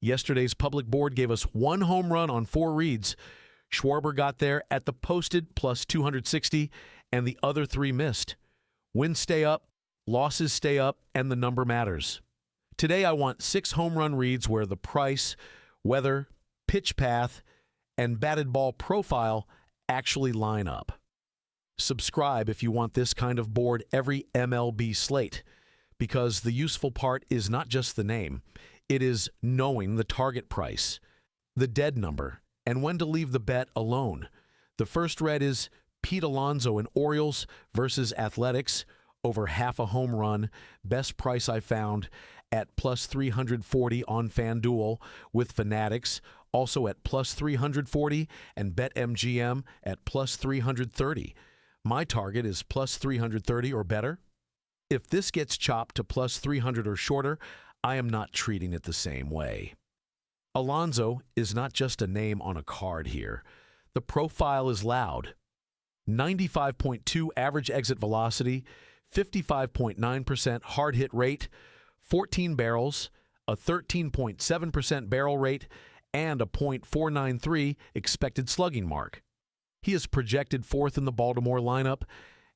Yesterday's public board gave us one home run on 4 reads. Schwarber got there at the posted plus 260, and the other 3 missed. Wins stay up, losses stay up, and the number matters. Today I want 6 home run reads where the price, weather, pitch path, and batted ball profile actually line up. Subscribe if you want this kind of board every MLB slate, because the useful part is not just the name. It is knowing the target price, the dead number, and when to leave the bet alone. The first red is Pete Alonso in Orioles versus Athletics, over half a home run, best price I found at plus 340 on FanDuel with Fanatics, also at plus 340, and BetMGM at plus 330. My target is plus 330 or better. If this gets chopped to plus 300 or shorter, I am not treating it the same way. Alonso is not just a name on a card here. The profile is loud. 95.2 average exit velocity, 55.9% hard hit rate, 14 barrels, a 13.7% barrel rate, and a .493 expected slugging mark. He is projected 4th in the Baltimore lineup,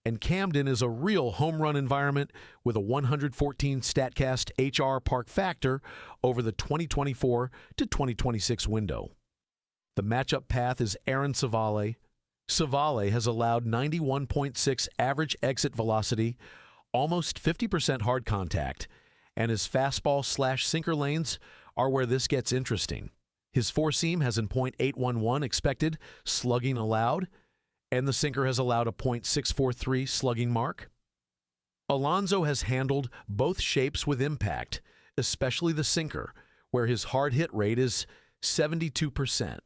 and Camden is a real home run environment with a 114 StatCast HR park factor over the 2024 to 2026 window. The matchup path is Aaron Civale. Civale has allowed 91.6 average exit velocity, almost 50% hard contact, and his fastball/sinker lanes are where this gets interesting. His four-seam has a .811 expected slugging allowed, and the sinker has allowed a .643 slugging mark. Alonso has handled both shapes with impact, especially the sinker, where his hard hit rate is 72%.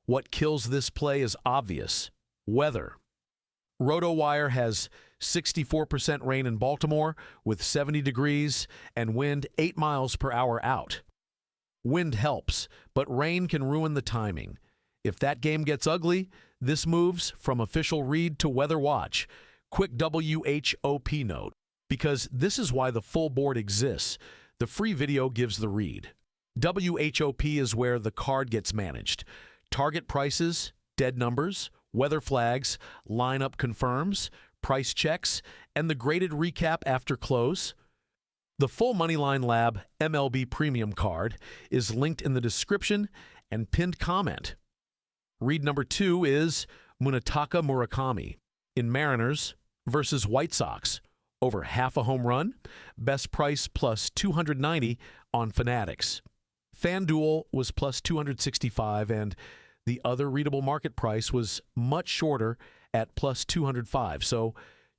What kills this play is obvious: weather. RotoWire has 64% rain in Baltimore with 70 degrees and wind 8 miles per hour out. Wind helps, but rain can ruin the timing. If that game gets ugly, this moves from official read to weather watch. Quick WHOP note, because this is why the full board exists. The free video gives the read. WHOP is where the card gets managed. Target prices, dead numbers, weather flags, lineup confirms, price checks, and the graded recap after close. The full Moneyline Lab MLB Premium Card is linked in the description and pinned comment. Read number 2 is Munetaka Murakami in Mariners versus White Sox, over half a home run, best price plus 290 on Fanatics. FanDuel was plus 265, and the other readable market price was much shorter at plus 205, so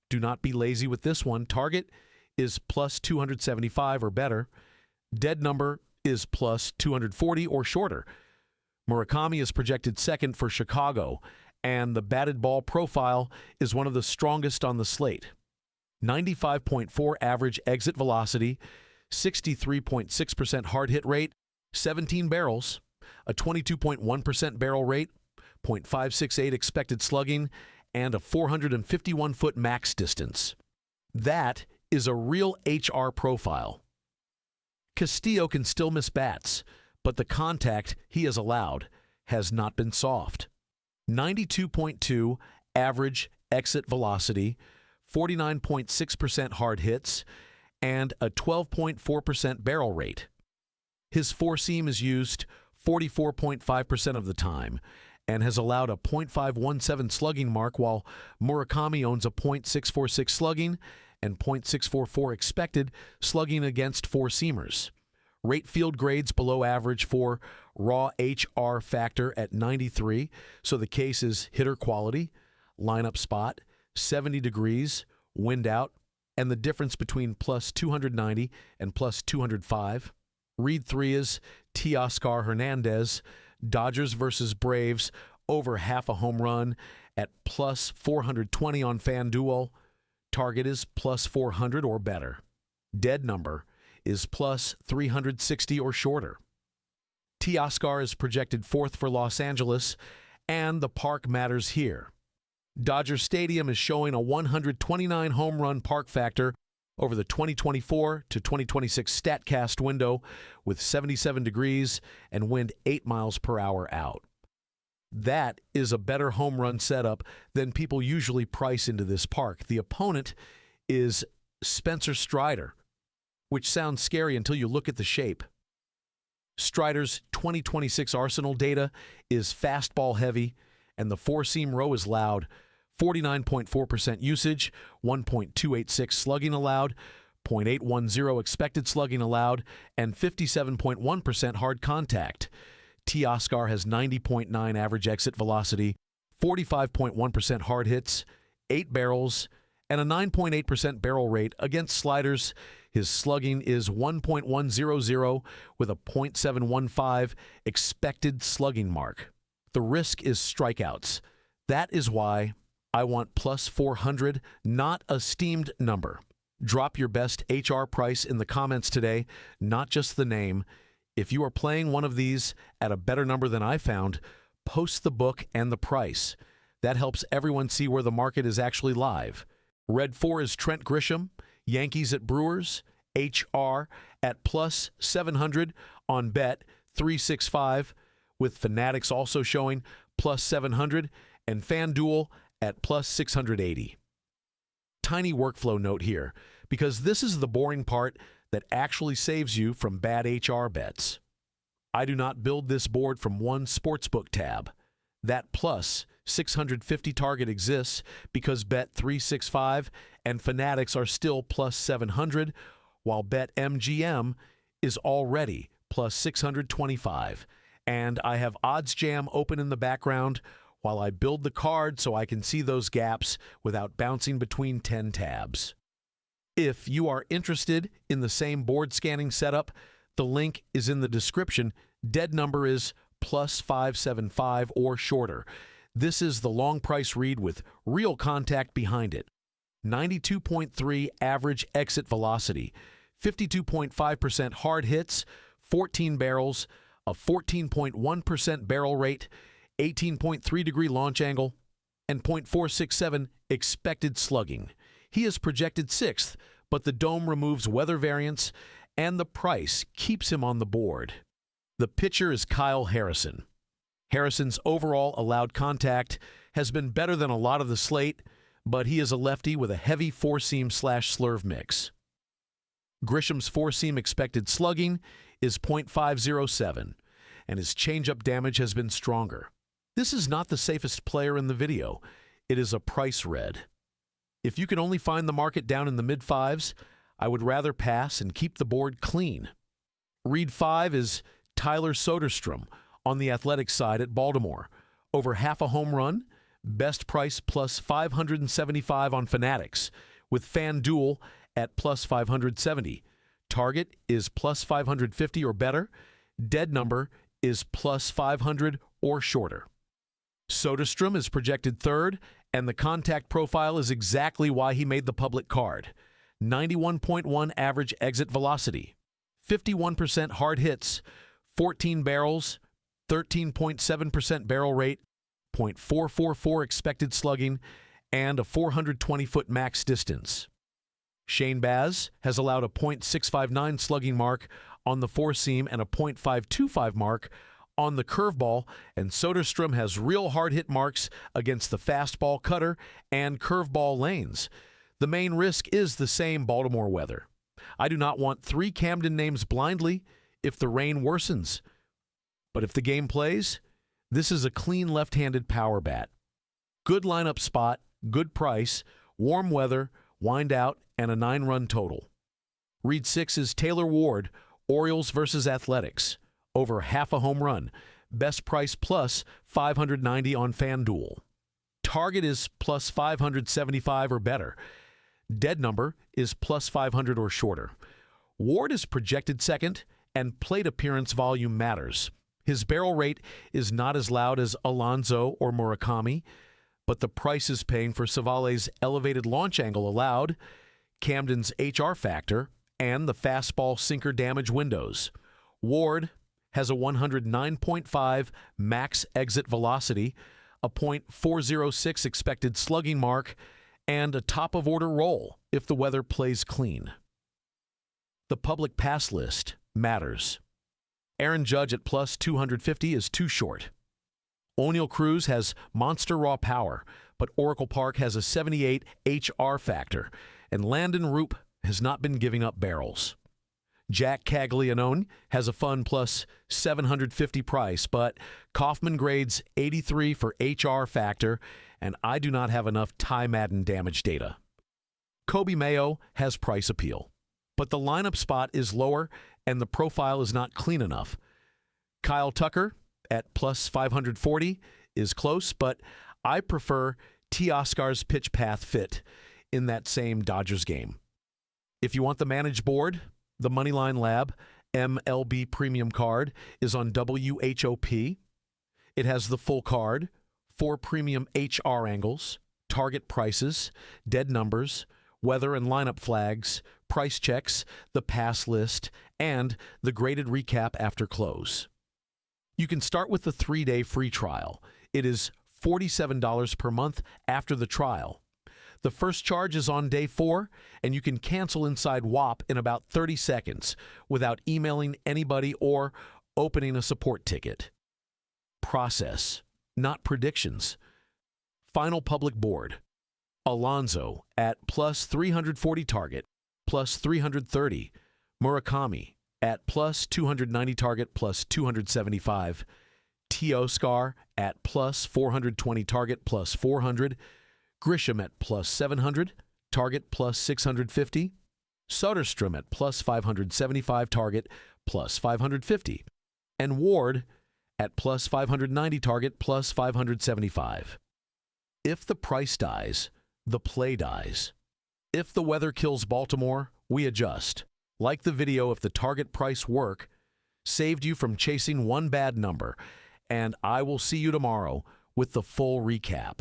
do not be lazy with this one. Target is plus 275 or better. Dead number is plus 240 or shorter. Murakami is projected 2nd for Chicago, and the batted ball profile is one of the strongest on the slate. 95.4 average exit velocity, 63.6% hard hit rate, 17 barrels, a 22.1% barrel rate, .568 expected slugging, and a 451-foot max distance. That is a real HR profile. Castillo can still miss bats, but the contact he has allowed has not been soft. 92.2 average exit velocity, 49.6% hard hits, and a 12.4% barrel rate. His four-seam is used 44.5% of the time and has allowed a .517 slugging mark, while Murakami owns a .646 slugging and .644 expected slugging against four-seamers. Rate field grades below average for raw HR factor at 93, so the case is hitter quality, lineup spot, 70 degrees, wind out, and the difference between plus 290 and plus 205. Read 3 is Teoscar Hernandez, Dodgers versus Braves, over half a home run at plus 420 on FanDuel. Target is plus 400 or better. Dead number is plus 360 or shorter. Teoscar is projected 4th for Los Angeles, and the park matters here. Dodger Stadium is showing a 129 home run park factor over the 2024 to 2026 StatCast window with 77 degrees and wind 8 miles per hour out. That is a better home run setup than people usually price into this park. The opponent is Spencer Strider, which sounds scary until you look at the shape. Strider's 2026 Arsenal data is fastball heavy, and the four-seam row is loud. 49.4% usage, 1.286 slugging allowed, 0.810 expected slugging allowed, and 57.1% hard contact. Teoscar has 90.9 average exit velocity, 45.1% hard hits, 8 barrels, and a 9.8% barrel rate against sliders. His slugging is 1.100 with a .715 expected slugging mark. The risk is strikeouts. That is why I want plus 400, not a steamed number. Drop your best HR price in the comments today, not just the name. If you are playing one of these at a better number than I found, post the book and the price. That helps everyone see where the market is actually live. Red 4 is Trent Grisham, Yankees at Brewers, HR at plus 700 on bet 365, with Fanatics also showing plus 700, and FanDuel at plus 680. Tiny workflow note here, because this is the boring part that actually saves you from bad HR bets. I do not build this board from one sportsbook tab. That plus 650 target exists because bet 365 and Fanatics are still plus 700, while bet MGM is already plus 625. And I have OddsJam open in the background while I build the card so I can see those gaps without bouncing between 10 tabs. If you are interested in the same board scanning setup, the link is in the description. Dead number is plus 575 or shorter. This is the long price read with real contact behind it. 92.3 average exit velocity, 52.5% hard hits, 14 barrels, a 14.1% barrel rate, 18.3 degree launch angle, and .467 expected slugging. He is projected 6th, but the dome removes weather variance, and the price keeps him on the board. The pitcher is Kyle Harrison. Harrison's overall allowed contact has been better than a lot of the slate, but he is a lefty with a heavy four-seam/slurve mix. Grisham's four-seam expected slugging is .507, and his changeup damage has been stronger. This is not the safest player in the video. It is a price red. If you can only find the market down in the mid-5s, I would rather pass and keep the board clean. Read 5 is Tyler Soderstrom on the athletic side at Baltimore. Over half a home run, best price plus 575 on Fanatics, with FanDuel at plus 570. Target is plus 550 or better. Dead number is plus 500 or shorter. Soderstrom is projected 3rd, and the contact profile is exactly why he made the public card. 91.1 average exit velocity, 51% hard hits, 14 barrels, 13.7% barrel rate, .444 expected slugging, and a 420-foot max distance. Shane Baz has allowed a .659 slugging mark on the four-seam and a .525 mark on the curveball, and Soderstrom has real hard-hit marks against the fastball cutter and curveball lanes. The main risk is the same Baltimore weather. I do not want 3 Camden names blindly if the rain worsens. But if the game plays, this is a clean left-handed power bat. Good lineup spot, good price, warm weather, wind out, and a 9-run total. Read 6 is Taylor Ward, Orioles versus Athletics. Over half a home run. Best price plus 590 on FanDuel. Target is plus 575 or better. Dead number is plus 500 or shorter. Ward is projected 2nd, and plate appearance volume matters. His barrel rate is not as loud as Alonso or Murakami, but the price is paying for Savale's elevated launch angle allowed, Camden's HR factor, and the fastball sinker damage windows. Ward has a 109.5 max exit velocity, a .406 expected slugging mark, and a top-of-order roll if the weather plays clean. The public pass list matters. Aaron Judge at plus 250 is too short. O'Neal Cruz has monster raw power, but Oracle Park has a 78 HR factor, and Landon Roop has not been giving up barrels. Jack Caglianone has a fun plus 750 price, but Kaufman grades 83 for HR factor, and I do not have enough Ty Madden damage data. Kobe Mayo has price appeal, but the lineup spot is lower and the profile is not clean enough. Kyle Tucker at plus 540 is close, but I prefer Teoscar's pitch path fit in that same Dodgers game. If you want the managed board, the Moneyline Lab MLB Premium Card is on WHOP. It has the full card, 4 premium HR angles, target prices, dead numbers, weather and lineup flags, price checks, the pass list, and the graded recap after close. You can start with the 3-day free trial. It is $47 per month after the trial. The first charge is on day 4, and you can cancel inside Whop in about 30 seconds without emailing anybody or opening a support ticket. Process, not predictions. Final public board. Alonso at plus 340 target, plus 330. Murakami at plus 290 target, plus 275. Teoscar at plus 420 target, plus 400. Grisham at plus 700, target plus 650. Soderstrom at plus 575 target, plus 550. And Ward at plus 590 target, plus 575. If the price dies, the play dies. If the weather kills Baltimore, we adjust. Like the video, if the target price work saved you from chasing one bad number, and I will see you tomorrow with the full recap.